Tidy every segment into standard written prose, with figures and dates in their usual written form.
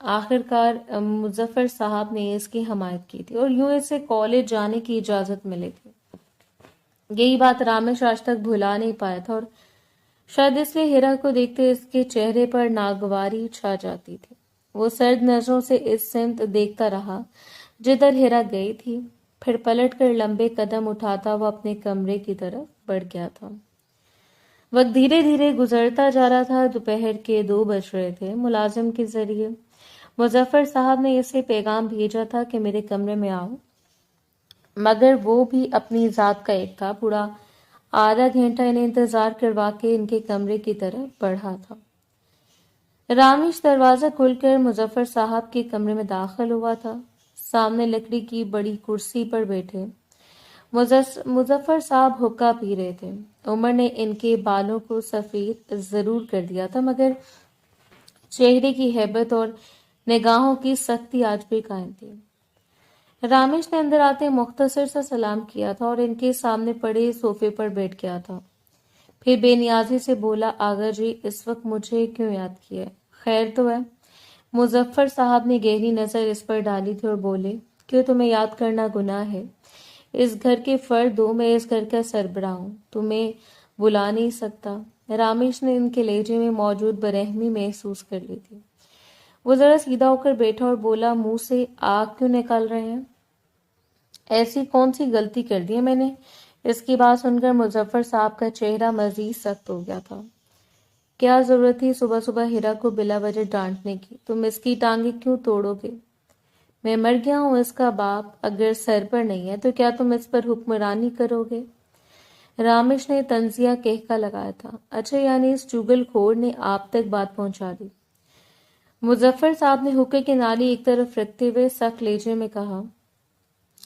آخر کار مظفر صاحب نے اس کی حمایت کی تھی اور یوں اسے کالج جانے کی اجازت ملی تھی۔ یہی بات رامش آج تک بھلا نہیں پایا تھا، اور شاید اس لیے ہیرا کو دیکھتے اس کے چہرے پر ناگواری چھا جاتی تھی۔ وہ سرد نظروں سے اس سمت دیکھتا رہا جدھر ہیرا گئی تھی، پھر پلٹ کر لمبے قدم اٹھاتا وہ اپنے کمرے کی طرف بڑھ گیا تھا۔ وقت دھیرے دھیرے گزرتا جا رہا تھا۔ دوپہر کے 2 بج رہے تھے۔ ملازم کے ذریعے مظفر صاحب نے اسے پیغام بھیجا تھا کہ میرے کمرے میں آؤ، مگر وہ بھی اپنی ذات کا ایک تھا۔ پورا آدھا گھنٹہ انہیں انتظار کروا کے ان کے کمرے کی طرف بڑھا تھا۔ رامیش دروازہ کھول کر مظفر صاحب کے کمرے میں داخل ہوا تھا۔ سامنے لکڑی کی بڑی کرسی پر بیٹھے مظفر صاحب حقہ پی رہے تھے۔ عمر نے ان کے بالوں کو سفید ضرور کر دیا تھا، مگر چہرے کی ہیبت اور نگاہوں کی سختی آج بھی قائم تھی۔ رامیش نے اندر آتے مختصر سا سلام کیا تھا اور ان کے سامنے پڑے صوفے پر بیٹھ گیا تھا۔ پھر بے نیازی سے بولا، آغا جی اس وقت مجھے کیوں یاد کیا ہے؟ خیر تو ہے؟ مظفر صاحب نے گہری نظر اس پر ڈالی تھی اور بولے، کیوں تمہیں یاد کرنا گناہ ہے؟ اس گھر کے فرد ہو، میں اس گھر کا سربراہ ہوں، تمہیں بلا نہیں سکتا۔ رامیش نے ان کے لہجے میں موجود برہمی محسوس کر لی تھی۔ وہ ذرا سیدھا ہو کر بیٹھا اور بولا، منہ سے آگ کیوں نکال رہے ہیں؟ ایسی کون سی غلطی کر دی ہے میں نے؟ اس کی بات سن کر مظفر صاحب کا چہرہ مزید سخت ہو گیا تھا۔ کیا ضرورت تھی صبح صبح ہیرا کو بلا وجہ ڈانٹنے کی؟ تم اس کی ٹانگیں کیوں توڑو گے؟ میں مر گیا ہوں اس کا باپ، اگر سر پر نہیں ہے تو کیا تم اس پر حکمرانی کرو گے؟ رامیش نے طنزیہ کہکا لگایا تھا۔ اچھا، یعنی اس چگل خور نے آپ تک بات پہنچا دی؟ مظفر صاحب نے حقے کی نالی ایک طرف رکھتے ہوئے سخت لہجے میں کہا،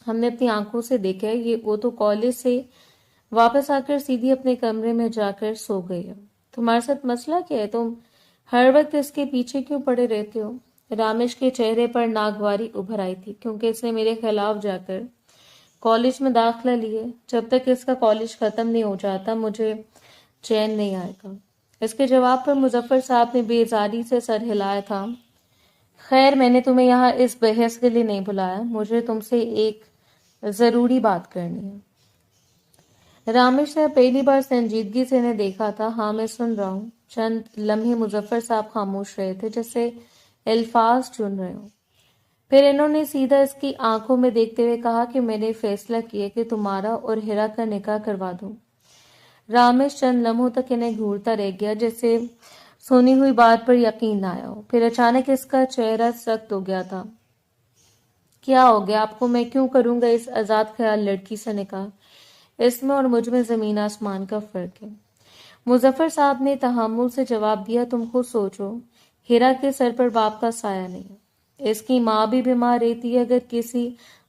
ہم نے اپنی آنکھوں سے دیکھا ہے، وہ تو کالج سے واپس آ کر سیدھی اپنے کمرے میں جا کر سو گئی ہے۔ تمہارے ساتھ مسئلہ کیا ہے؟ تم ہر وقت اس کے پیچھے کیوں پڑے رہتے ہو؟ رامیش کے چہرے پر ناگواری ابھر آئی تھی، کیونکہ اس نے میرے خلاف جا کر کالج میں داخلہ لیے۔ جب تک اس کا کالج ختم نہیں ہو جاتا مجھے چین نہیں آئے گا۔ اس کے جواب پر مظفر صاحب نے بیزاری سے سر ہلایا تھا۔ خیر، میں نے تمہیں یہاں اس بحث کے لیے نہیں بلایا، مجھے تم سے ایک ضروری بات کرنی ہے۔ رامیش نے پہلی بار سنجیدگی سے انہیں دیکھا تھا۔ ہاں، میں سن رہا ہوں۔ چند لمحے مظفر صاحب خاموش رہے تھے، جیسے الفاظ چن رہے ہوں۔ پھر انہوں نے سیدھا اس کی آنکھوں میں دیکھتے ہوئے کہا کہ میں نے فیصلہ کیا کہ تمہارا اور ہیرا کا نکاح کروا دوں۔ رامیش چند لمحوں تک انہیں گھورتا رہ گیا، جیسے سنی ہوئی بات پر یقین نہ آیا ہو۔ پھر اچانک اس کا چہرہ سخت ہو گیا تھا۔ کیا ہو گیا آپ کو؟ میں کیوں کروں گا اس آزاد خیال لڑکی سے نکاح؟ اس میں اور مجھ میں زمین آسمان کا فرق ہے۔ مظفر صاحب نے تحمل سے جواب دیا، تم خود سوچو، ہیرا کے سر پر باپ کا سایہ نہیں ہے، اس کی ماں بھی بیمار رہتی ہے، اگر کسی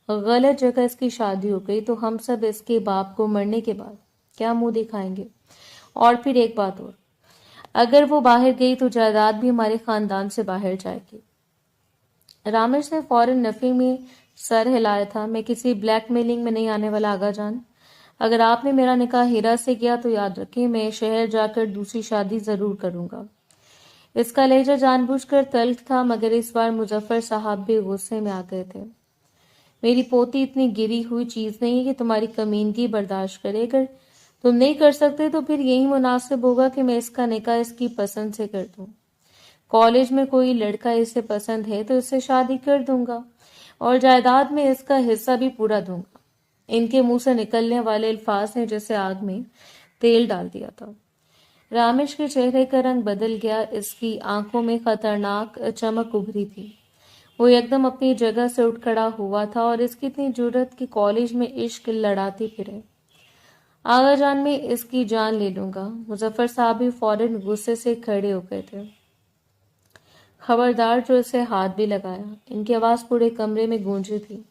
غلط جگہ اس کی شادی ہو گئی تو ہم سب اس کے باپ کو مرنے کے بعد کیا منہ دکھائیں گے؟ اور پھر ایک بات اور، اگر وہ باہر گئی تو جائیداد بھی ہمارے خاندان سے باہر جائے گی۔ رامیش نے فوراً نفی میں سر ہلایا تھا۔ میں کسی بلیک میلنگ میں نہیں آنے والا آغا جان۔ اگر آپ نے میرا نکاح ہیرا سے کیا تو یاد رکھیں میں شہر جا کر دوسری شادی ضرور کروں گا۔ اس کا لہجہ جان بوجھ کر تلخ تھا، مگر اس بار مظفر صاحب بھی غصے میں آ گئے تھے۔ میری پوتی اتنی گری ہوئی چیز نہیں ہے کہ تمہاری کمینگی برداشت کرے، اگر تم نہیں کر سکتے تو پھر یہی مناسب ہوگا کہ میں اس کا نکاح اس کی پسند سے کر دوں۔ کالج میں کوئی لڑکا اسے پسند ہے تو اس سے شادی کر دوں گا اور جائیداد میں اس کا حصہ بھی پورا دوں گا۔ ان کے منہ سے نکلنے والے الفاظ نے جیسے آگ میں تیل ڈال دیا تھا۔ رامیش کے چہرے کا رنگ بدل گیا، اس کی آنکھوں میں خطرناک چمک ابھری تھی۔ وہ یکدم اپنی جگہ سے اٹھ کھڑا ہوا تھا، اور اس کی اتنی جرأت کہ کالج میں عشق لڑاتی پھرے۔ آغا جان، میں اس کی جان لے لوں گا۔ مظفر صاحب بھی فوراً غصے سے کھڑے ہو گئے تھے۔ خبردار جو اسے ہاتھ بھی لگایا۔ ان کی آواز پورے کمرے میں گونجی تھی۔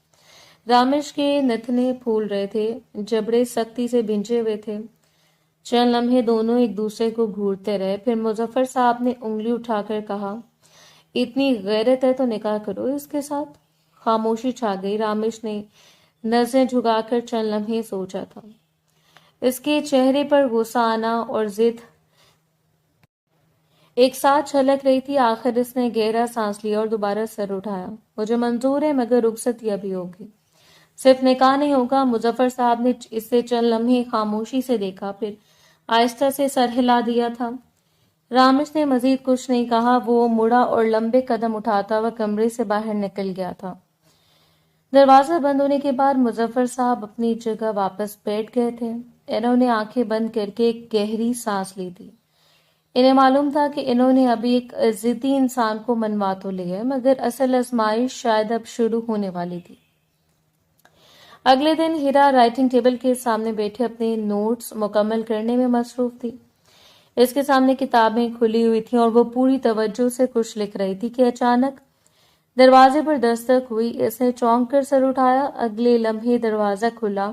رامیش کے نتنے پھول رہے تھے، جبڑے سختی سے بھنجے ہوئے تھے۔ چند لمحے دونوں ایک دوسرے کو گھورتے رہے، پھر مظفر صاحب نے انگلی اٹھا کر کہا، اتنی غیرت ہے تو نکاح کرو اس کے ساتھ۔ خاموشی چھا گئی۔ رامیش نے نظریں جھکا کر چند لمحے سوچا تھا۔ اس کے چہرے پر غصہ آنا اور ضد ایک ساتھ چھلک رہی تھی۔ آخر اس نے گہرا سانس لیا اور دوبارہ سر اٹھایا۔ مجھے منظور ہے مگر رخصتی ابھی ہوگی، صرف نکاح نہیں ہوگا۔ مظفر صاحب نے اسے چند لمحے خاموشی سے دیکھا، پھر آہستہ سے سر ہلا دیا تھا۔ رامش نے مزید کچھ نہیں کہا، وہ مڑا اور لمبے قدم اٹھاتا ہوا کمرے سے باہر نکل گیا تھا۔ دروازہ بند ہونے کے بعد مظفر صاحب اپنی جگہ واپس بیٹھ گئے تھے۔ انہوں نے آنکھیں بند کر کے ایک گہری سانس لی تھی۔ انہیں معلوم تھا کہ انہوں نے ابھی ایک ضدی انسان کو منوا تو لیا ہے، مگر اصل آزمائش شاید اب شروع ہونے والی تھی۔ اگلے دن ہیرا رائٹنگ ٹیبل کے سامنے بیٹھے اپنے نوٹس مکمل کرنے میں مصروف تھی۔ اس کے سامنے کتابیں کھلی ہوئی تھیں اور وہ پوری توجہ سے کچھ لکھ رہی تھی کہ اچانک دروازے پر دستک ہوئی۔ اس نے چونک کر سر اٹھایا۔ اگلے لمحے دروازہ کھلا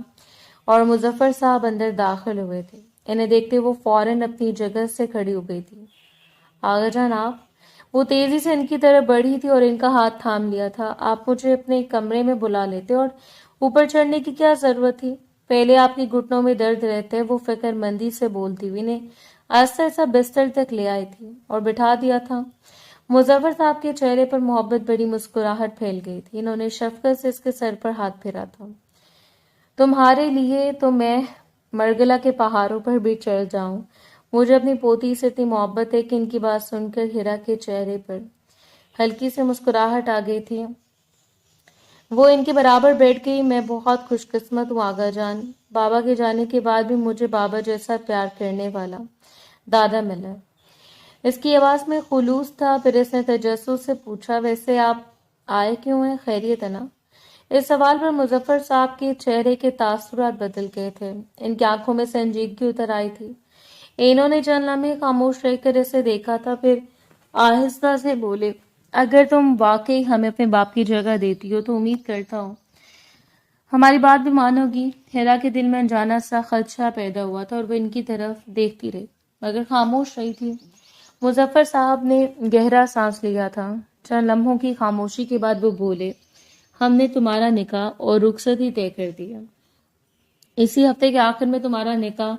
اور مظفر صاحب اندر داخل ہوئے تھے۔ انہیں دیکھتے وہ فوراً اپنی جگہ سے کھڑی ہو گئی تھی۔ آغا جان آپ؟ وہ تیزی سے ان کی طرف بڑھی تھی اور ان کا ہاتھ تھام لیا تھا۔ آپ مجھے اپنے کمرے میں بلا لیتے اور اوپر چڑھنے کی کیا ضرورت تھی؟ پہلے آپ کی گھٹنوں میں درد رہتا ہے، وہ فکر مندی سے بولتی ہوئی نے آہستہ آہستہ بستر تک لے آئی تھی اور بٹھا دیا تھا۔ مظفر صاحب کے چہرے پر محبت بڑی مسکراہٹ پھیل گئی تھی۔ انہوں نے شفقت سے اس کے سر پر ہاتھ پھیرا تھا۔ تمہارے لیے تو میں مرگلا کے پہاڑوں پر بھی چڑھ جاؤں۔ مجھے اپنی پوتی سے اتنی محبت ہے کہ ان کی بات سن کر ہیرا کے چہرے پر ہلکی سی مسکراہٹ آ گئی تھی۔ وہ ان کے برابر بیٹھ گئی۔ میں بہت خوش قسمت ہوں آغا جان، بابا کے جانے کے بعد بھی مجھے بابا جیسا پیار کرنے والا دادا ملا۔ اس کی آواز میں خلوص تھا۔ پھر اس نے تجسس سے پوچھا، ویسے آپ آئے کیوں ہیں؟ خیریت ہے نا؟ اس سوال پر مظفر صاحب کے چہرے کے تاثرات بدل گئے تھے۔ ان کی آنکھوں میں سنجیدگی اتر آئی تھی۔ انہوں نے چند لمحے خاموش رہ کر اسے دیکھا تھا، پھر آہستہ سے بولے، اگر تم واقعی ہمیں اپنے باپ کی جگہ دیتی ہو تو امید کرتا ہوں ہماری بات بھی مانو گی۔ ہیرا کے دل میں انجانا سا خدشہ پیدا ہوا تھا اور وہ ان کی طرف دیکھتی رہی مگر خاموش رہی تھی۔ مظفر صاحب نے گہرا سانس لیا تھا۔ چند لمحوں کی خاموشی کے بعد وہ بولے، ہم نے تمہارا نکاح اور رخصتی طے کر دیا۔ اسی ہفتے کے آخر میں تمہارا نکاح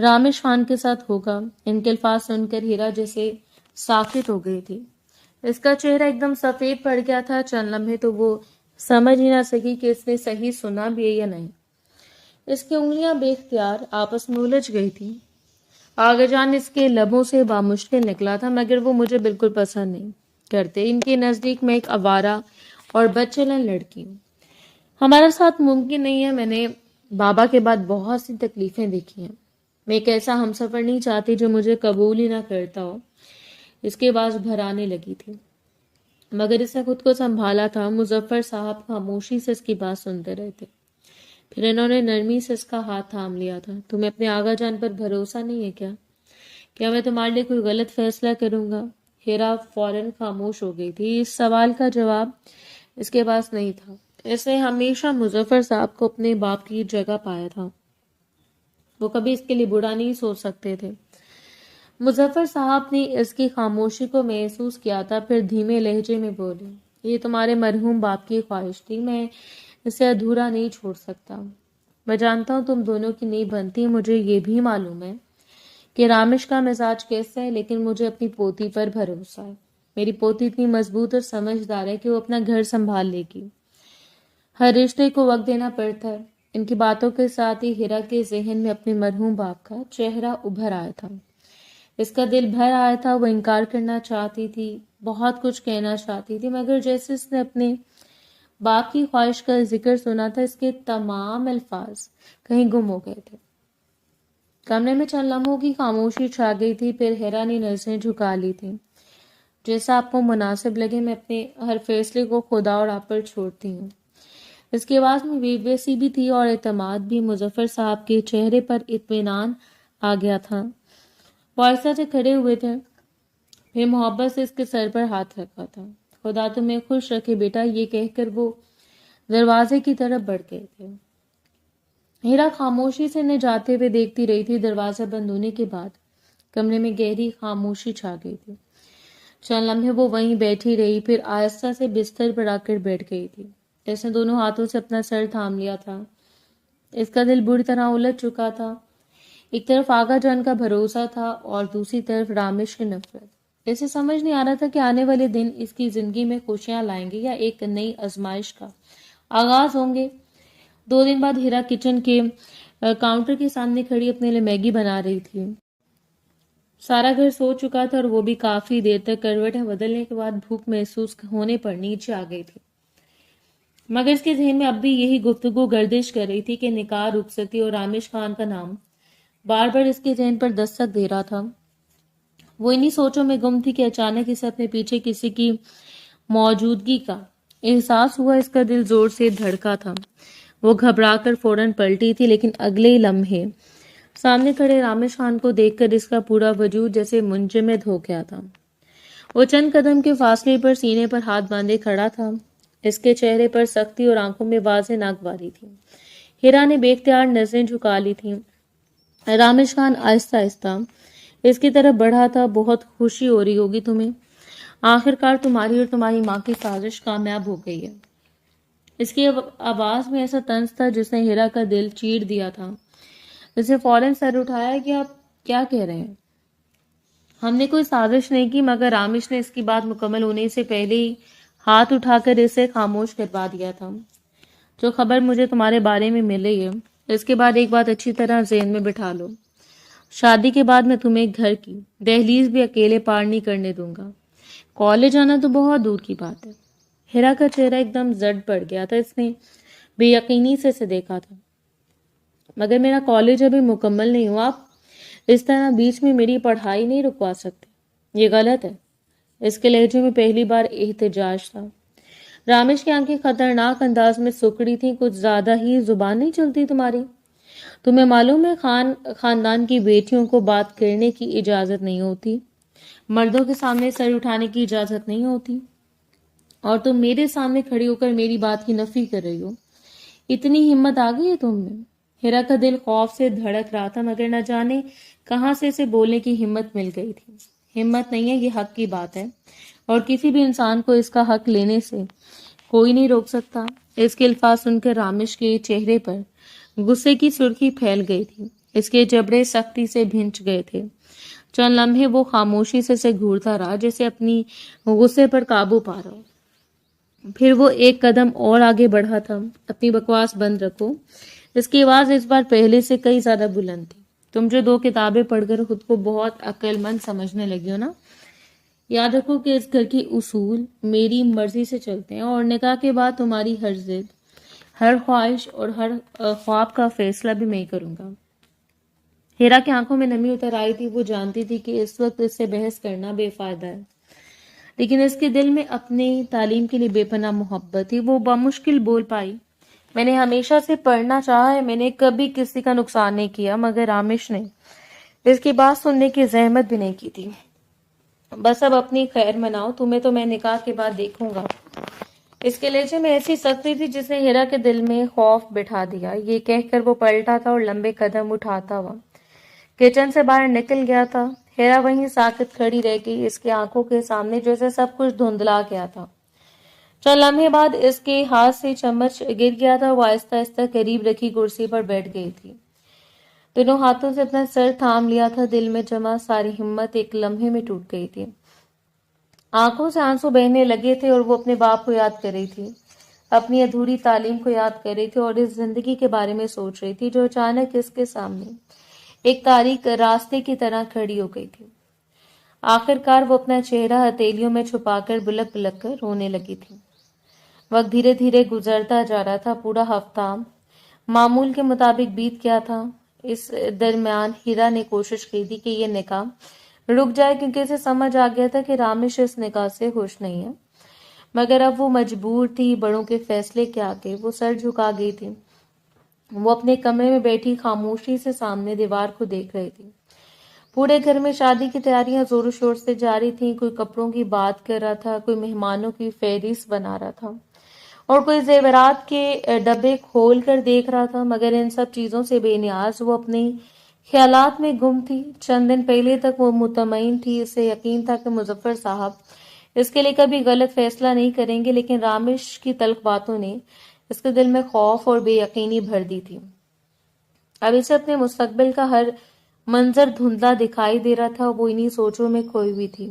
رامش خان کے ساتھ ہوگا۔ ان کے الفاظ سن کر ہیرا جیسے ساکت ہو گئی تھی۔ اس کا چہرہ ایک دم سفید پڑ گیا تھا۔ چند لمحے تو وہ سمجھ ہی نہ سکی کہ اس نے صحیح سنا بھی ہے یا نہیں۔ اس کی انگلیاں بے اختیار آپس میں الجھ گئی تھی۔ آغا جان، اس کے لبوں سے بامشکل نکلا تھا، مگر وہ مجھے بالکل پسند نہیں کرتے۔ ان کے نزدیک میں ایک آوارہ اور بدچلن لڑکی ہوں۔ ہمارا ساتھ ممکن نہیں ہے۔ میں نے بابا کے بعد بہت سی تکلیفیں دیکھی ہیں۔ میں ایک ایسا ہمسفر نہیں چاہتی جو مجھے قبول ہی نہ کرتا ہو۔ اس کے بعد بھرانے لگی تھی مگر اس نے خود کو سنبھالا تھا۔ مظفر صاحب خاموشی سے اس کی بات سنتے رہے تھے، پھر انہوں نے نرمی سے اس کا ہاتھ تھام لیا تھا۔ تمہیں اپنے آغا جان پر بھروسہ نہیں ہے کیا؟ کیا میں تمہارے لیے کوئی غلط فیصلہ کروں گا؟ ہیرا فوراً خاموش ہو گئی تھی۔ اس سوال کا جواب اس کے پاس نہیں تھا۔ اس نے ہمیشہ مظفر صاحب کو اپنے باپ کی جگہ پایا تھا، وہ کبھی اس کے لیے برا نہیں سوچ سکتے تھے۔ مظفر صاحب نے اس کی خاموشی کو محسوس کیا تھا، پھر دھیمے لہجے میں بولے، یہ تمہارے مرحوم باپ کی خواہش تھی، میں اسے ادھورا نہیں چھوڑ سکتا۔ میں جانتا ہوں تم دونوں کی نہیں بنتی، مجھے یہ بھی معلوم ہے کہ رامش کا مزاج کیسا ہے، لیکن مجھے اپنی پوتی پر بھروسہ ہے۔ میری پوتی اتنی مضبوط اور سمجھدار ہے کہ وہ اپنا گھر سنبھال لے گی۔ ہر رشتے کو وقت دینا پڑتا ہے۔ ان کی باتوں کے ساتھ ہی ہیرا کے ذہن میں اپنے مرحوم باپ کا چہرہ ابھر آیا تھا۔ اس کا دل بھر آیا تھا۔ وہ انکار کرنا چاہتی تھی، بہت کچھ کہنا چاہتی تھی، مگر جیسے اس نے اپنے باپ کی خواہش کا ذکر سنا تھا، اس کے تمام الفاظ کہیں گم ہو گئے تھے۔ کمرے میں چند لمحوں کی خاموشی چھا گئی تھی، پھر ہیرا نے نظریں جھکا لی تھی۔ جیسا آپ کو مناسب لگے، میں اپنے ہر فیصلے کو خدا اور آپ پر چھوڑتی ہوں۔ اس کی آواز میں بے بسی بھی تھی اور اعتماد بھی۔ مظفر صاحب کے چہرے پر اطمینان آ گیا تھا۔ وہ آہستہ سے کھڑے ہوئے تھے، پھر محبت سے اس کے سر پر ہاتھ رکھا تھا۔ خدا تمہیں خوش رکھے بیٹا، یہ کہہ کر وہ دروازے کی طرف بڑھ گئے تھے۔ ہیرا خاموشی سے انہیں جاتے ہوئے دیکھتی رہی تھی۔ دروازہ بند ہونے کے بعد کمرے میں گہری خاموشی چھا گئی تھی۔ چند لمحے وہ وہیں بیٹھی رہی، پھر آہستہ سے بستر پر آ کر بیٹھ گئی تھی۔ اس نے دونوں ہاتھوں سے اپنا سر تھام لیا تھا۔ اس کا دل بری طرح الجھ چکا تھا۔ ایک طرف آغا جان کا بھروسہ تھا اور دوسری طرف رامش کی نفرت۔ اسے سمجھ نہیں آ رہا تھا کہ آنے والے دن اس کی زندگی میں خوشیاں لائیں گے یا ایک نئی آزمائش کا آغاز ہوں گے۔ 2 دن بعد ہیرا کچن کے کاؤنٹر کے سامنے کھڑی اپنے لیے میگی بنا رہی تھی۔ سارا گھر سو چکا تھا اور وہ بھی کافی دیر تک کروٹیں بدلنے کے بعد بھوک محسوس ہونے پر نیچے آ گئی تھی، مگر اس کے ذہن میں اب بھی یہی گفتگو گردش کر رہی تھی کہ نکاح رخصتی اور رامش خان کا نام بار بار اس کے ذہن پر دستک دے رہا تھا۔ وہ انہی سوچوں میں گم تھی کہ اچانک اسے اپنے پیچھے کسی کی موجودگی کا احساس ہوا۔ اس کا دل زور سے دھڑکا تھا۔ وہ گھبرا کر فوراً پلٹی تھی، لیکن اگلے ہی لمحے سامنے کھڑے رامش خان کو دیکھ کر اس کا پورا وجود جیسے منجمد ہو گیا تھا۔ وہ چند قدم کے فاصلے پر سینے پر ہاتھ باندھے کھڑا تھا۔ اس کے چہرے پر سختی اور آنکھوں میں واضح ناگواری تھی۔ ہیرا نے بے اختیار نظریں جھکا لی تھیں۔ رامش خان آہستہ آہستہ اس کی طرف بڑھا تھا۔ بہت خوشی ہو رہی ہوگی تمہیں، آخر کار تمہاری اور تمہاری ماں کی سازش کامیاب ہو گئی ہے۔ اس کی آواز میں ایسا طنز تھا جس نے ہیرا کا دل چیر دیا تھا۔ اسے فوراً سر اٹھایا کہ آپ کیا کہہ رہے ہیں؟ ہم نے کوئی سازش نہیں کی، مگر رامش نے اس کی بات مکمل ہونے سے پہلے ہی ہاتھ اٹھا کر اسے خاموش کروا دیا تھا۔ جو خبر مجھے تمہارے بارے میں ملی ہے، اس کے بعد ایک بات اچھی طرح ذہن میں بٹھا لو، شادی کے بعد میں تمہیں گھر کی دہلیز بھی اکیلے پار نہیں کرنے دوں گا۔ کالج آنا تو بہت دور کی بات ہے۔ ہیرا کا چہرہ ایک دم زرد پڑ گیا تھا۔ اس نے بے یقینی سے اسے دیکھا تھا۔ مگر میرا کالج ابھی مکمل نہیں ہوا، آپ اس طرح بیچ میں میری پڑھائی نہیں رکوا سکتے، یہ غلط ہے۔ اس کے لہجے میں پہلی بار احتجاج تھا۔ رامش کی آنکھیں خطرناک انداز میں سکڑی تھیں۔ کچھ زیادہ ہی زبان نہیں چلتی تمہاری؟ تمہیں معلوم ہے خاندان کی بیٹیوں کو بات کرنے کی اجازت نہیں ہوتی، مردوں کے سامنے سر اٹھانے کی اجازت نہیں ہوتی، اور تم میرے سامنے کھڑی ہو کر میری بات کی نفی کر رہی ہو۔ اتنی ہمت آ گئی ہے تم میں؟ ہیرا کا دل خوف سے دھڑک رہا تھا، مگر نہ جانے کہاں سے اسے بولنے کی ہمت مل گئی تھی۔ ہمت نہیں ہے، یہ حق کی بات ہے، اور کسی بھی انسان کو اس کا حق لینے سے کوئی نہیں روک سکتا۔ اس کے الفاظ سن کر رامش کے چہرے پر غصے کی سرخی پھیل گئی تھی۔ اس کے جبڑے سختی سے بھنچ گئے تھے۔ چند لمحے وہ خاموشی سے اسے گھورتا رہا، جیسے اپنی غصے پر قابو پا رہا ہو۔ پھر وہ ایک قدم اور آگے بڑھا تھا۔ اپنی بکواس بند رکھو۔ اس کی آواز اس بار پہلے سے کئی زیادہ بلند تھی۔ تم جو 2 کتابیں پڑھ کر خود کو بہت عقل مند سمجھنے لگی ہو نا، یاد رکھو کہ اس گھر کی اصول میری مرضی سے چلتے ہیں، اور نکاح کے بعد تمہاری ہر ضد، ہر خواہش اور ہر خواب کا فیصلہ بھی میں کروں گا۔ ہیرا کی آنکھوں میں نمی اتر آئی تھی۔ وہ جانتی تھی کہ اس وقت اس سے بحث کرنا بے فائدہ ہے، لیکن اس کے دل میں اپنی تعلیم کے لیے بے پناہ محبت تھی۔ وہ بمشکل بول پائی، میں نے ہمیشہ سے پڑھنا چاہا ہے، میں نے کبھی کسی کا نقصان نہیں کیا، مگر رامش نے اس کی بات سننے کی زحمت بھی نہیں کی تھی۔ بس اب اپنی خیر مناؤ، تمہیں تو میں نکاح کے بعد دیکھوں گا۔ اس کے لہجے میں ایسی سختی تھی جس نے ہیرا کے دل میں خوف بٹھا دیا۔ یہ کہہ کر وہ پلٹا تھا اور لمبے قدم اٹھاتا ہوا کچن سے باہر نکل گیا تھا۔ ہیرا وہیں ساکت کھڑی رہ گئی، اس کی آنکھوں کے سامنے جیسے سب کچھ دھندلا گیا تھا۔ چند لمحے بعد اس کے ہاتھ سے چمچ گر گیا تھا۔ وہ آہستہ آہستہ قریب رکھی کرسی پر بیٹھ گئی تھی۔ دونوں ہاتھوں سے اپنا سر تھام لیا تھا۔ دل میں جمع ساری ہمت ایک لمحے میں ٹوٹ گئی تھی۔ آنکھوں سے آنسو بہنے لگے تھے اور وہ اپنے باپ کو یاد کر رہی تھی، اپنی ادھوری تعلیم کو یاد کر رہی تھی، اور اس زندگی کے بارے میں سوچ رہی تھی جو اچانک اس کے سامنے ایک تاریک راستے کی طرح کھڑی ہو گئی تھی۔ آخر کار وہ اپنا چہرہ ہتھیلیوں میں چھپا کر بلک بلک کر رونے لگی تھی۔ وقت دھیرے دھیرے گزرتا جا رہا تھا۔ پورا ہفتہ معمول کے مطابق بیت گیا تھا۔ اس درمیان ہیرا نے کوشش کی تھی کہ یہ نکاح رک جائے، کیونکہ اسے سمجھ آ گیا تھا کہ رامش اس نکاح سے خوش نہیں ہے، مگر اب وہ مجبور تھی۔ بڑوں کے فیصلے کے آگے وہ سر جھکا گئی تھی۔ وہ اپنے کمرے میں بیٹھی خاموشی سے سامنے دیوار کو دیکھ رہی تھی۔ پورے گھر میں شادی کی تیاریاں زور و شور سے جاری تھیں۔ کوئی کپڑوں کی بات کر رہا تھا، کوئی مہمانوں کی فہرست بنا رہا تھا، اور کوئی زیورات کے ڈبے کھول کر دیکھ رہا تھا، مگر ان سب چیزوں سے بے نیاز وہ اپنے خیالات میں گم تھی۔ چند دن پہلے تک وہ مطمئن تھی، اسے یقین تھا کہ مظفر صاحب اس کے لیے کبھی غلط فیصلہ نہیں کریں گے، لیکن رامش کی تلخ باتوں نے اس کے دل میں خوف اور بے یقینی بھر دی تھی۔ اب اسے اپنے مستقبل کا ہر منظر دھندلا دکھائی دے رہا تھا۔ وہ انہی سوچوں میں کھوئی ہوئی تھی۔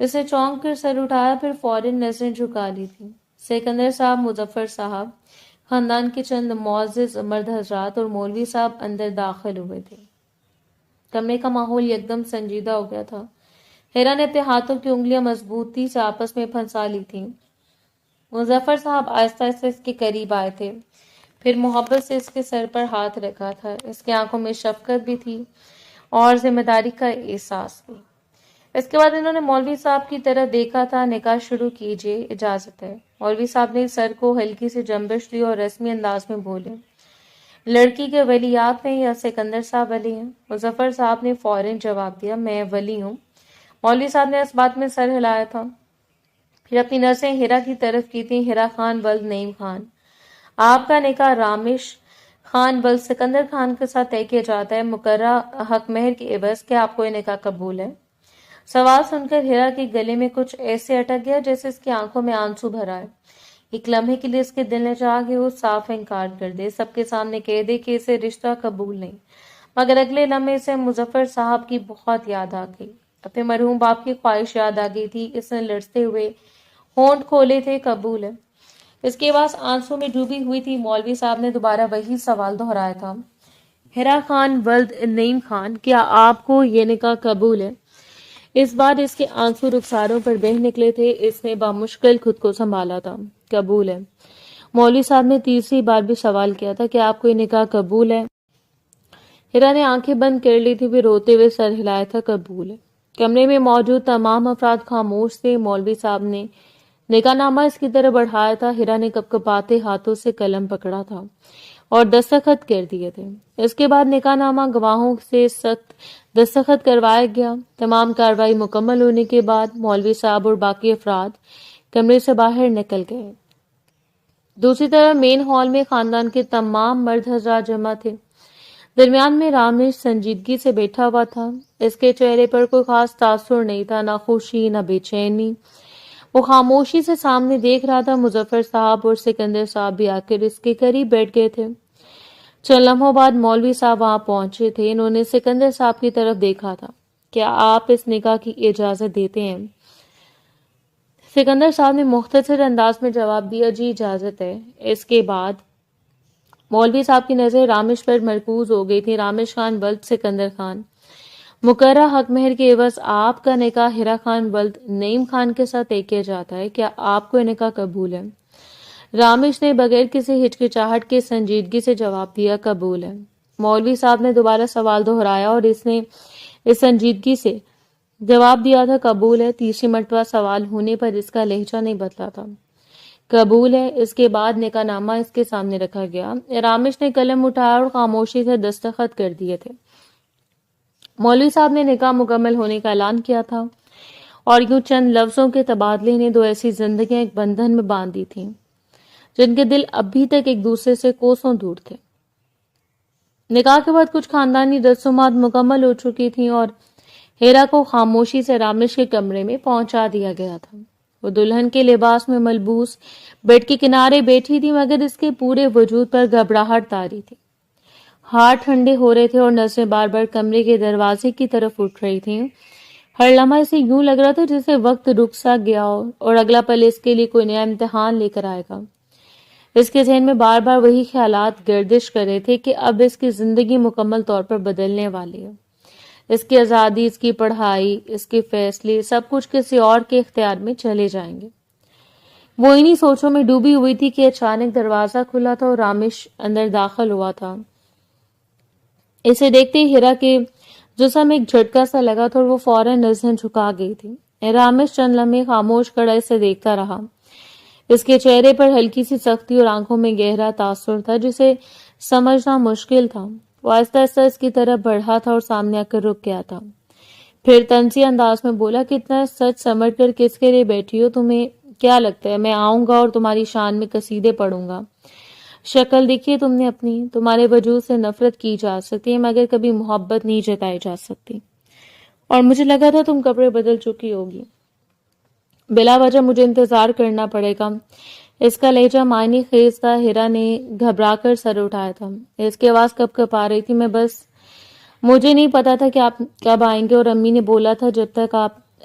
اسے چونک کر سر اٹھایا، پھر فوراً نظریں جھکا لی تھی۔ سکندر صاحب، مظفر صاحب، خاندان کے چند معزز مرد حضرات اور مولوی صاحب اندر داخل ہوئے تھے۔ کمرے کا ماحول یکدم سنجیدہ ہو گیا تھا۔ ہیرا نے اپنے ہاتھوں کی انگلیاں مضبوطی سے آپس میں پھنسا لی تھیں۔ مظفر صاحب آہستہ آہستہ اس کے قریب آئے تھے، پھر محبت سے اس کے سر پر ہاتھ رکھا تھا۔ اس کی آنکھوں میں شفقت بھی تھی اور ذمہ داری کا احساس بھی۔ اس کے بعد انہوں نے مولوی صاحب کی طرف دیکھا تھا۔ نکاح شروع کیجیے، اجازت ہے۔ مولوی صاحب نے سر کو ہلکی سی جنبش دی اور رسمی انداز میں بولے، لڑکی کے ولی آپ ہیں یا سکندر صاحب ولی ہیں؟ مظفر صاحب نے فوراً جواب دیا، میں ولی ہوں۔ مولوی صاحب نے اس بات میں سر ہلایا تھا، پھر اپنی نظریں ہیرا کی طرف کی تھیں۔ ہیرا خان ولد نعیم خان، آپ کا نکاح رامش خان ولد سکندر خان کے ساتھ طے کیا جاتا ہے، مقررہ حق مہر کے عوض۔ کیا آپ کو یہ نکاح قبول ہے؟ سوال سن کر ہیرا کے گلے میں کچھ ایسے اٹک گیا جیسے اس کی آنکھوں میں آنسو بھر آئے۔ ایک لمحے کے لیے اس کے دل نے چاہا کہ وہ صاف انکار کر دے، سب کے سامنے کہہ دے کہ اسے رشتہ قبول نہیں، مگر اگلے لمحے سے مظفر صاحب کی بہت یاد آ گئی۔ اپنے مرحوم باپ کی خواہش یاد آ گئی تھی۔ اس نے لرزتے ہوئے ہونٹ کھولے تھے، قبول ہے؟ اس کے بعد آنسو میں ڈوبی ہوئی تھی۔ مولوی صاحب نے دوبارہ وہی سوال دہرایا تھا، ہیرا خان ولد نعیم خان، کیا آپ کو یہ نکاح قبول ہے؟ اس بار اس کے آنسو رخساروں پر بہہ نکلے تھے۔ اس نے بامشکل خود کو سنبھالا تھا۔ قبول ہے۔ مولوی صاحب نے تیسری بار بھی سوال کیا تھا، کیا آپ کو یہ نکاح قبول ہے؟ ہیرا نے آنکھیں بند کر لی تھی، پھر روتے ہوئے سر ہلایا تھا، قبول ہے۔ کمرے میں موجود تمام افراد خاموش تھے۔ مولوی صاحب نے نکاح نامہ اس کی طرف بڑھایا تھا۔ ہیرا نے کپکپاتے ہاتھوں سے قلم پکڑا تھا اور دستخط کر دیے تھے۔ اس کے بعد نکاح نامہ گواہوں سے سخت دستخط کروایا گیا۔ تمام کارروائی مکمل ہونے کے بعد مولوی صاحب اور باقی افراد کمرے سے باہر نکل گئے۔ دوسری طرف مین ہال میں خاندان کے تمام مرد حضرات جمع تھے۔ درمیان میں رامش سنجیدگی سے بیٹھا ہوا تھا۔ اس کے چہرے پر کوئی خاص تاثر نہیں تھا، نہ خوشی نہ بے چینی۔ وہ خاموشی سے سامنے دیکھ رہا تھا۔ مظفر صاحب اور سکندر صاحب بھی آ کر اس کے قریب بیٹھ گئے تھے۔ چند لمحوں بعد مولوی صاحب وہاں پہنچے تھے۔ انہوں نے سکندر صاحب کی طرف دیکھا تھا، کیا آپ اس نکاح کی اجازت دیتے ہیں؟ سکندر صاحب نے مختصر انداز میں جواب دیا، جی اجازت ہے۔ اس کے بعد مولوی صاحب کی نظر رامش پر مرکوز ہو گئی تھی۔ رامش خان ولد سکندر خان، مقررہ حق مہر کے عوض آپ کا نکاح ہیرا خان ولد نعیم خان کے ساتھ طے کیا جاتا ہے، کیا آپ کو یہ نکاح قبول ہے؟ رامش نے بغیر کسی ہچکچاہٹ کے سنجیدگی سے جواب دیا، قبول ہے۔ مولوی صاحب نے دوبارہ سوال دہرایا اور اس نے اس سنجیدگی سے جواب دیا تھا، قبول ہے۔ تیسری مرتبہ سوال ہونے پر اس کا لہجہ نہیں بدلا تھا، قبول ہے۔ اس کے بعد نکاح نامہ اس کے سامنے رکھا گیا۔ رامش نے قلم اٹھایا اور خاموشی سے دستخط کر دیے تھے۔ مولوی صاحب نے نکاح مکمل ہونے کا اعلان کیا تھا، اور یوں چند لفظوں کے تبادلے نے دو ایسی زندگیاں ایک بندھن میں باندھ دی تھیں جن کے دل ابھی تک ایک دوسرے سے کوسوں دور تھے۔ نکاح کے بعد کچھ خاندانی رسومات مکمل ہو چکی تھیں اور ہیرا کو خاموشی سے رامش کے کمرے میں پہنچا دیا گیا تھا۔ وہ دلہن کے لباس میں ملبوس بیڈ کے کنارے بیٹھی تھی، مگر اس کے پورے وجود پر گھبراہٹ طاری تھی۔ ہاتھ ٹھنڈے ہو رہے تھے اور نظریں بار بار کمرے کے دروازے کی طرف اٹھ رہی تھیں۔ ہر لمحہ اسے یوں لگ رہا تھا جیسے وقت رک سا گیا ہو اور اگلا پل اس کے لیے کوئی نیا امتحان لے کر آئے گا۔ اس کے ذہن میں بار بار وہی خیالات گردش کر رہے تھے کہ اب اس کی زندگی مکمل طور پر بدلنے والی ہے۔ اس کی آزادی، اس کی پڑھائی، اس کے فیصلے، سب کچھ کسی اور کے اختیار میں چلے جائیں گے۔ وہ انہی سوچوں میں ڈوبی ہوئی تھی کہ اچانک دروازہ کھلا تھا اور رامش اندر داخل ہوا تھا۔ اسے دیکھتے ہی ہیرا کے جسم ایک جھٹکا سا لگا تھا اور وہ فوراً نظریں جھکا گئی تھی۔ رامش چند لمحے خاموش کھڑا اسے دیکھتا رہا۔ اس کے چہرے پر ہلکی سی سختی اور آنکھوں میں گہرا تاثر تھا جسے سمجھنا مشکل تھا۔ وہ آہستہ آہستہ اس کی طرف بڑھا تھا اور سامنے آ کر رک گیا تھا۔ پھر طنزیہ انداز میں بولا، کتنا سچ سمجھ کر کس کے لیے بیٹھی ہو؟ تمہیں کیا لگتا ہے میں آؤں گا اور تمہاری شان میں قصیدے پڑھوں گا؟ شکل دیکھیے تم نے اپنی، تمہارے وجود سے نفرت کی جا سکتی ہے مگر کبھی محبت نہیں جتائی جا سکتی، اور مجھے لگا تھا تم کپڑے بدل چکی ہوگی، بلا وجہ مجھے انتظار کرنا پڑے گا۔ اس کا لہجہ معنی خیز تھا۔ ہیرا نے گھبرا کر سر اٹھایا تھا۔ اس کی آواز کب کب آ رہی تھی، مجھے نہیں پتا تھا کہ آپ کب آئیں گے، اور امی نے بولا تھا جب تک آپ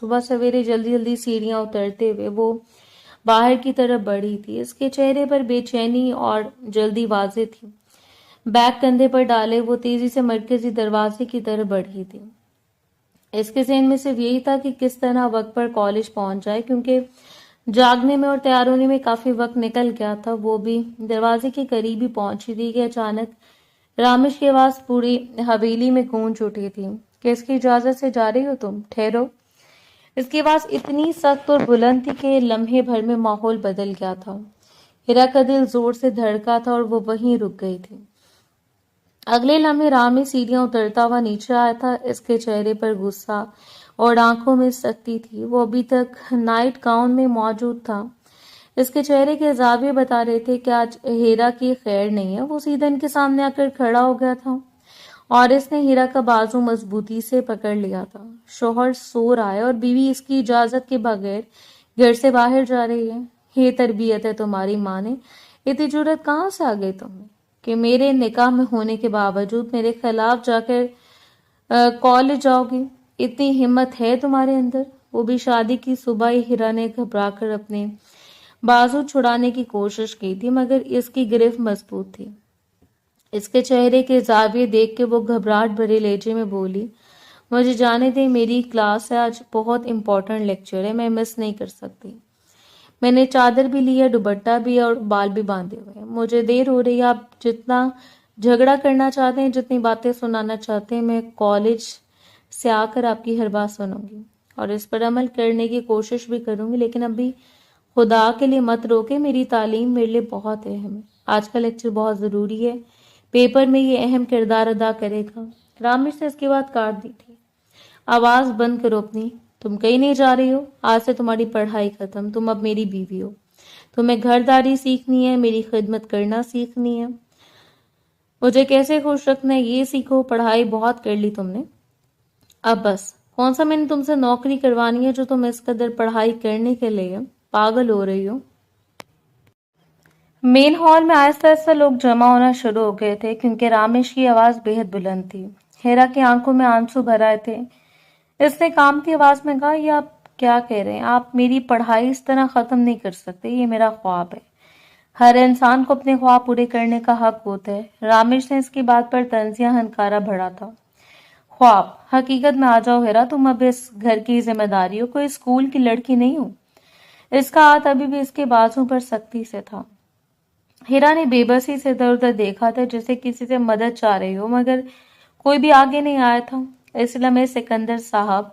صبح سویرے جلدی جلدی سیڑھیاں اترتے ہوئے وہ باہر کی طرف بڑھی تھی. اس کے چہرے پر بے چینی اور جلدی واضح تھی. بیگ کندھے پر ڈالے وہ تیزی سے مرکزی دروازے کی طرف بڑھی تھی. اس کے ذہن میں صرف یہی تھا کہ کس طرح وقت پر کالج پہنچ جائے، کیونکہ جاگنے میں اور تیار ہونے میں کافی وقت نکل گیا تھا. وہ بھی دروازے کے قریب ہی پہنچی تھی کہ اچانک رامش کی آواز پوری حویلی میں گونج اٹھی تھی کہ اس کی اجازت سے جا رہی ہو تم، ٹھہرو. اس کی آواز اتنی سخت اور بلند تھی کہ لمحے بھر میں ماحول بدل گیا تھا. ہیرا کا دل زور سے دھڑکا تھا اور وہ وہیں رک گئی تھی. اگلے لمحے رامش سیڑھیاں اترتا ہوا نیچے آیا تھا. اس کے چہرے پر غصہ اور آنکھوں میں سختی تھی. وہ ابھی تک نائٹ گاؤن میں موجود تھا. اس کے چہرے کے زاویے بتا رہے تھے کہ آج ہیرا کی خیر نہیں ہے. وہ سیدھا ان کے سامنے آ کر کھڑا ہو گیا تھا اور اس نے ہیرا کا بازو مضبوطی سے پکڑ لیا تھا. شوہر سو رہا ہے اور بیوی اس کی اجازت کے بغیر گھر سے باہر جا رہی ہے. یہ تربیت ہے تمہاری ماں نے. اتنی جرأت کہاں سے آ گئی تمہیں کہ میرے نکاح میں ہونے کے باوجود میرے خلاف جا کر کالج جاؤ گی؟ اتنی ہمت ہے تمہارے اندر؟ وہ بھی شادی کی صبح ہی ہیرا نے گھبرا کر اپنے بازو چھڑانے کی کوشش کی تھی، مگر اس کی گرفت مضبوط تھی. اس کے چہرے کے زاویے دیکھ کے وہ گھبراہٹ بھرے لہجے میں بولی، مجھے جانے دیں، میری کلاس ہے آج، بہت امپورٹنٹ لیکچر ہے، میں مس نہیں کر سکتی. میں نے چادر بھی لی ہے، دوپٹہ بھی اور بال بھی باندھے ہوئے ہیں. مجھے دیر ہو رہی ہے. آپ جتنا جھگڑا کرنا چاہتے ہیں، جتنی باتیں سنانا چاہتے ہیں، میں کالج سے آ کر آپ کی ہر بات سنوں گی اور اس پر عمل کرنے کی کوشش بھی کروں گی. لیکن ابھی خدا کے لیے مت روکے، میری تعلیم میرے لیے بہت اہم ہے. آج کا لیکچر بہت ضروری ہے، پیپر میں یہ اہم کردار ادا کرے گا. رامش نے اس کی بات کاٹ دی تھی. آواز بند کرو اپنی. تم کہیں نہیں جا رہی ہو. آج سے تمہاری پڑھائی ختم. تم اب میری بیوی ہو. تمہیں گھرداری سیکھنی ہے، میری خدمت کرنا سیکھنی ہے، مجھے کیسے خوش رکھنا ہے یہ سیکھو. پڑھائی بہت کر لی تم نے، اب بس. کون سا میں نے تم سے نوکری کروانی ہے جو تم اس قدر پڑھائی کرنے کے لیے پاگل ہو رہی ہو؟ مین ہال میں آہستہ آہستہ لوگ جمع ہونا شروع ہو گئے تھے کیونکہ رامش کی آواز بے حد بلند تھی. ہیرا کی آنکھوں میں آنسو بھر آئے تھے. اس نے کامتی آواز میں کہا، یہ آپ کیا کہہ رہے ہیں؟ آپ میری پڑھائی اس طرح ختم نہیں کر سکتے. یہ میرا خواب ہے. ہر انسان کو اپنے خواب پورے کرنے کا حق ہوتا ہے. رامش نے اس کی بات پر طنزیہ ہنکارا بھرا تھا. خواب؟ حقیقت میں آ جاؤ ہیرا، تم اب اس گھر کی ذمہ داری ہو، کوئی اسکول کی لڑکی نہیں ہو. اس کا ہاتھ ابھی بھی اس کے بازو پر سختی سے تھا. ہیرا نے بے بسی سے ادھر ادھر دیکھا تھا جیسے کسی سے مدد چاہ رہی ہو، مگر کوئی بھی آگے نہیں آیا تھا. اس لمحے سکندر صاحب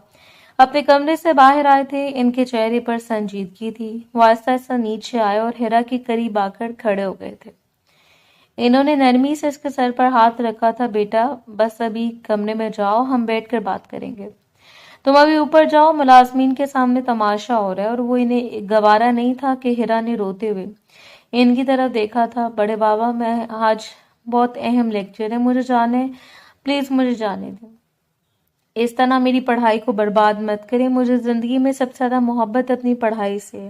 اپنے کمرے سے باہر آئے تھے. ان کے چہرے پر سنجیدگی تھی. وہ آہستہ آہستہ نیچے آئے اور ہیرا کے قریب آ کر کھڑے ہو گئے تھے. انہوں نے نرمی سے اس کے سر پر ہاتھ رکھا تھا. بیٹا بس ابھی کمرے میں جاؤ، ہم بیٹھ کر بات کریں گے. تم ابھی اوپر جاؤ، ملازمین کے سامنے تماشا ہو رہا ہے. اور وہ انہیں گوارا نہیں تھا کہ ہیرا نے روتے ہوئے ان کی طرف دیکھا تھا. بڑے بابا، میں آج بہت اہم لیکچر ہے، مجھے جانے، پلیز مجھے جانے دیں. اس طرح میری پڑھائی کو برباد مت کریں. مجھے زندگی میں سب سے زیادہ محبت اپنی پڑھائی سے ہے.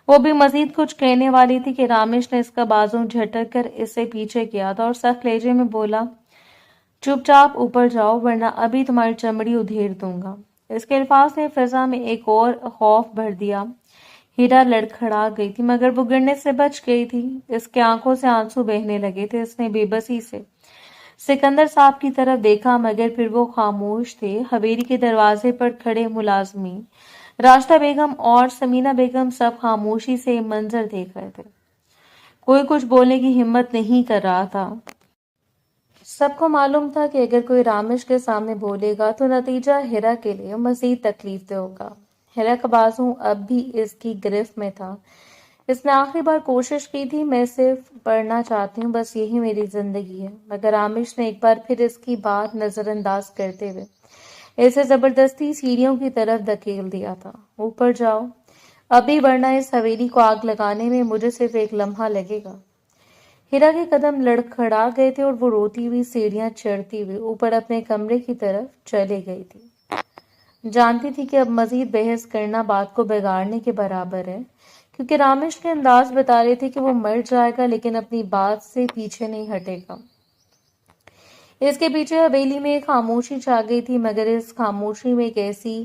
وہ بھی مزید کچھ کہنے والی تھی کہ رامش نے اس کا بازو جھٹک کر اسے پیچھے کیا تھا اور سخت لہجے میں بولا، چپ چاپ اوپر جاؤ ورنہ ابھی تمہاری چمڑی ادھیڑ دوں گا. اس کے الفاظ نے فضا میں ایک اور خوف بھر دیا. ہیرا لڑکھڑا گئی تھی مگر وہ گرنے سے بچ گئی تھی. اس کے آنکھوں سے آنسو بہنے لگے تھے. اس نے بے بسی سے سکندر صاحب کی طرف دیکھا مگر پھر وہ خاموش تھے. حویلی کے دروازے پر کھڑے ملازمین، راشدہ بیگم اور سمینہ بیگم سب خاموشی سے منظر دیکھ رہے تھے. کوئی کچھ بولنے کی ہمت نہیں کر رہا تھا. سب کو معلوم تھا کہ اگر کوئی رامش کے سامنے بولے گا تو نتیجہ ہیرا کے لیے مزید تکلیف دہ ہوگا. ہیرا کا بازو اب بھی اس کی گرفت میں تھا. اس نے آخری بار کوشش کی تھی، میں صرف پڑھنا چاہتی ہوں، بس یہی میری زندگی ہے. مگر رامش نے ایک بار پھر اس کی بات نظر انداز کرتے ہوئے اسے زبردستی سیڑھیوں کی طرف دھکیل دیا تھا. اوپر جاؤ ابھی ورنہ اس حویلی کو آگ لگانے میں مجھے صرف ایک لمحہ لگے گا. ہیرا کے قدم لڑکھڑا گئے تھے اور وہ روتی ہوئی سیڑھیاں چڑھتی ہوئی اوپر اپنے کمرے کی طرف چلے گئی تھی. جانتی تھی کہ اب مزید بحث کرنا بات کو بگاڑنے کے برابر ہے، کیونکہ رامش کے انداز بتا رہے تھے کہ وہ مر جائے گا لیکن اپنی بات سے پیچھے نہیں ہٹے گا. اس کے پیچھے حویلی میں ایک خاموشی چھا گئی تھی مگر اس خاموشی میں ایک ایسی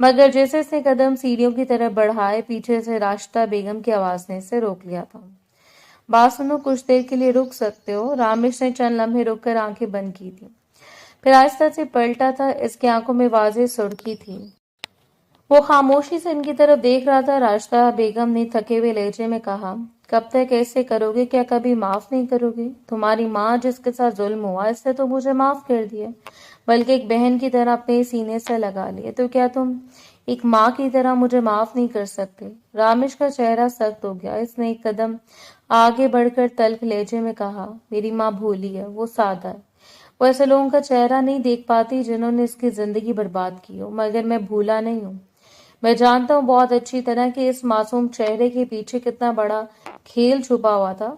مگر جیسے اس نے قدم سیڑھیوں کی طرف بڑھائے پیچھے سے راشدہ بیگم کی آواز نے اسے روک لیا تھا۔ بات سنو، کچھ دیر کے لیے رک سکتے ہو؟ رامش نے چند لمحے رک کر آنکھیں بند کی تھی، پھر آہستہ سے پلٹا تھا۔ اس کی آنکھوں میں واضح سرخی تھی، وہ خاموشی سے ان کی طرف دیکھ رہا تھا۔ راشدہ بیگم نے تھکے ہوئے لہجے میں کہا، کب تک ایسے کرو گے؟ کیا کبھی معاف نہیں کرو گے؟ تمہاری ماں جس کے ساتھ ظلم ہوا اس نے تو مجھے معاف کر دیا، بلکہ ایک بہن کی طرح اپنے سینے سے لگا لیے، تو کیا تم ایک ماں کی طرح مجھے معاف نہیں کر سکتے؟ رامش کا چہرہ سخت ہو گیا۔ اس نے ایک قدم آگے بڑھ کر تلخ لہجے میں کہا، میری ماں بھولی ہے، وہ سادہ ہے، وہ ایسے لوگوں کا چہرہ نہیں دیکھ پاتی جنہوں نے اس کی زندگی برباد کی ہو، مگر میں بھولا نہیں ہوں۔ میں جانتا ہوں بہت اچھی طرح کہ اس معصوم چہرے کے پیچھے کتنا بڑا کھیل چھپا ہوا تھا۔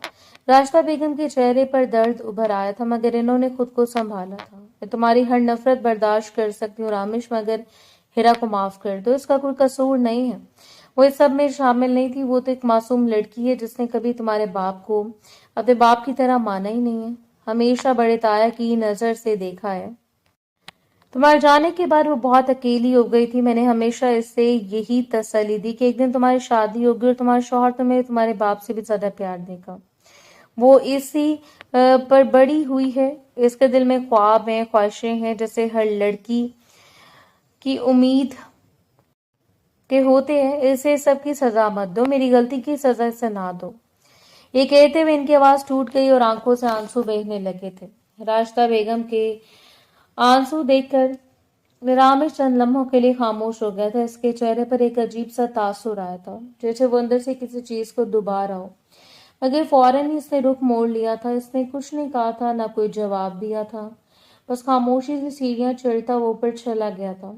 راشدہ بیگم کے چہرے پر درد ابھر آیا تھا، مگر انہوں نے خود کو سنبھالا تھا۔ میں تمہاری ہر نفرت برداشت کر سکتی ہوں رامش، مگر ہیرا کو معاف کر دو، اس کا کوئی قصور نہیں ہے، وہ اس سب میں شامل نہیں تھی، وہ تو ایک معصوم لڑکی ہے جس نے کبھی تمہارے باپ کو اپنے باپ کی طرح مانا ہی نہیں ہے، ہمیشہ بڑے تایا کی نظر سے دیکھا ہے۔ تمہارے جانے کے بعد وہ بہت اکیلی ہو گئی تھی، میں نے ہمیشہ اس سے یہی تسلی دی کہ ایک دن تمہاری شادی ہوگی اور تمہارا شوہر تمہیں تمہارے باپ سے بھی زیادہ پیار دے گا۔ وہ اسی پر بڑی ہوئی ہے، اس کے دل میں خواب ہیں، خواہشیں ہیں، جیسے ہر لڑکی کی امید کے ہوتے ہیں۔ اسے سب کی سزا مت دو، میری غلطی کی سزا اسے نہ دو۔ یہ کہتے ہوئے ان کی آواز ٹوٹ گئی اور آنکھوں سے آنسو بہنے لگے تھے۔ راشدہ بیگم کے آنسو دیکھ کر رامش چند لمحوں کے لیے خاموش ہو گیا تھا۔ اس کے چہرے پر ایک عجیب سا تاثر آیا تھا، جیسے وہ اندر سے کسی چیز کو دبا رہا ہو، مگر فوراً ہی اس نے رخ موڑ لیا تھا۔ اس نے کچھ نہیں کہا تھا، نہ کوئی جواب دیا تھا، بس خاموشی سے سیڑھیاں چڑھتا وہ اوپر چلا گیا تھا۔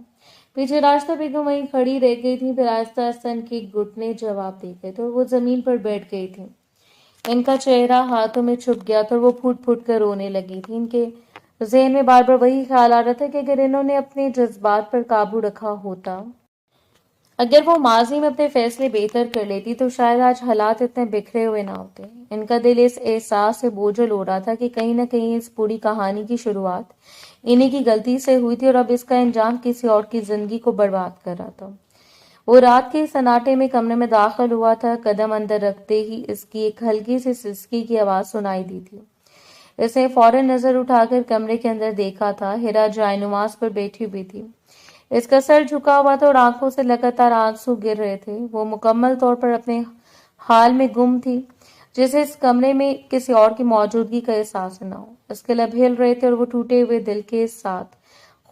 پیچھے راشدہ بیگم وہیں کھڑی رہ گئی تھی، پھر آہستہ آہستہ ان کے گھٹنے جواب دے گئے تھے اور وہ زمین پر بیٹھ گئی تھی۔ ان کا چہرہ ہاتھوں میں چھپ گیا تھا اور وہ پھوٹ پھوٹ کر رونے لگی تھی۔ ان کے ذہن میں بار بار وہی خیال آ رہا تھا کہ اگر انہوں نے اپنے جذبات پر قابو رکھا ہوتا، اگر وہ ماضی میں اپنے فیصلے بہتر کر لیتی، تو شاید آج حالات اتنے بکھرے ہوئے نہ ہوتے۔ ان کا دل اس احساس سے بوجھل ہو رہا تھا کہ کہیں نہ کہیں اس پوری کہانی کی شروعات انہی کی غلطی سے ہوئی تھی اور اب اس کا انجام کسی اور کی زندگی کو برباد کر رہا تھا۔ وہ رات کے سناٹے میں کمرے میں داخل ہوا تھا، قدم اندر رکھتے ہی اس کی ایک ہلکی سی سسکی کی آواز سنائی دی تھی۔ اس نے فوراً نظر اٹھا کر کمرے کے اندر دیکھا تھا، ہیرا جائے نماز پر بیٹھی ہوئی تھی، اس کا سر جھکا ہوا تھا اور آنکھوں سے لگاتار آنسو گر رہے تھے۔ وہ مکمل طور پر اپنے حال میں گم تھی، جسے اس کمرے میں کسی اور کی موجودگی کا احساس نہ ہو۔ اس کے لب ہل رہے تھے اور وہ ٹوٹے ہوئے دل کے ساتھ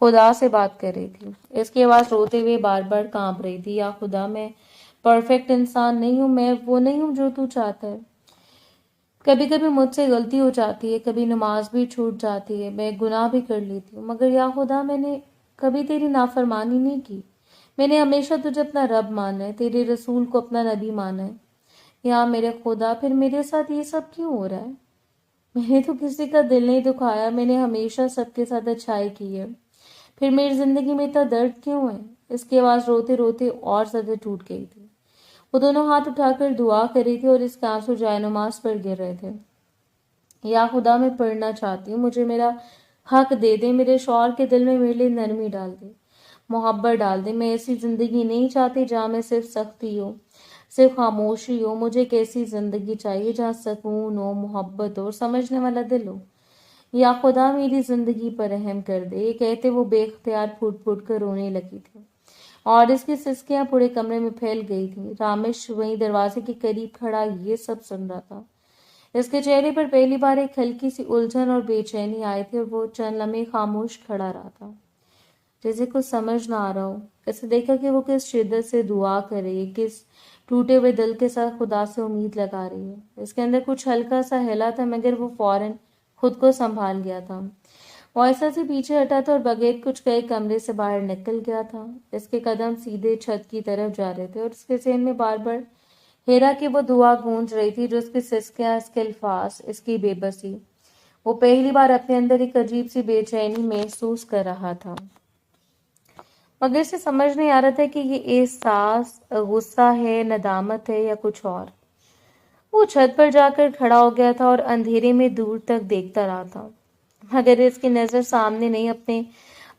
خدا سے بات کر رہی تھی۔ اس کی آواز روتے ہوئے بار بار کانپ رہی تھی، یا خدا، میں پرفیکٹ انسان نہیں ہوں، میں وہ نہیں ہوں جو تو چاہتا ہے۔ کبھی کبھی مجھ سے غلطی ہو جاتی ہے، کبھی نماز بھی چھوٹ جاتی ہے، میں گناہ بھی کر لیتی ہوں، مگر یا خدا میں نے کبھی تیری نافرمانی نہیں کی۔ میں نے ہمیشہ تجھے اپنا رب مانا ہے، تیرے رسول کو اپنا نبی مانا ہے۔ یا میرے خدا، پھر میرے ساتھ یہ سب کیوں ہو رہا ہے؟ میں نے تو کسی کا دل نہیں دکھایا، میں نے ہمیشہ سب کے ساتھ اچھائی کی ہے، پھر میری زندگی میں اتنا درد کیوں ہے؟ اس کی آواز روتے روتے اور زیادہ ٹوٹ گئی تھی۔ وہ دونوں ہاتھ اٹھا کر دعا کر رہی تھی اور اس کے آنسو جائے نماز پر گر رہے تھے۔ یا خدا، میں پڑھنا چاہتی ہوں، مجھے میرا حق دے دے، میرے شوہر کے دل میں میرے لیے نرمی ڈال دے، محبت ڈال دے۔ میں ایسی زندگی نہیں چاہتی جہاں میں صرف سختی ہو، صرف خاموشی ہو۔ مجھے ایک ایسی زندگی چاہیے جہاں سکون ہو، محبت ہو اور سمجھنے والا دل ہو۔ یا خدا، میری زندگی پر رحم کر دے۔ یہ کہتے وہ بے اختیار پھوٹ پھوٹ کر رونے لگی تھی اور اس کی سسکیاں پورے کمرے میں پھیل گئی تھیں۔ رامش وہیں دروازے کے قریب کھڑا یہ سب سن رہا تھا۔ اس کے چہرے پر پہلی بار ایک ہلکی سی الجھن اور بے چینی آئی تھی اور وہ چند لمحے خاموش کھڑا رہا تھا، جیسے کچھ سمجھ نہ آ رہا ہو۔ اسے دیکھا کہ وہ کس شدت سے دعا کر رہی ہے، کس ٹوٹے ہوئے دل کے ساتھ خدا سے امید لگا رہی ہے۔ اس کے اندر کچھ ہلکا سا ہلا تھا، مگر وہ فوراً خود کو سنبھال گیا تھا۔ وہ ایسا سے پیچھے ہٹا تھا اور بغیر کچھ کہے کمرے سے باہر نکل گیا تھا۔ اس کے قدم سیدھے چھت کی طرف جا رہے تھے اور اس کے ذہن میں بار بار ہیرا کی وہ دعا گونج رہی تھی، جو اس کی سسکیاں، اس کے الفاظ، اس کی بے بسی۔ وہ پہلی بار اپنے اندر ایک عجیب سی بے چینی محسوس کر رہا تھا، مگر اسے سمجھ نہیں آ رہا تھا کہ یہ احساس غصہ ہے، ندامت ہے یا کچھ اور۔ وہ چھت پر جا کر کھڑا ہو گیا تھا اور اندھیرے میں دور تک دیکھتا رہا تھا، مگر اس کی نظر سامنے نہیں، اپنے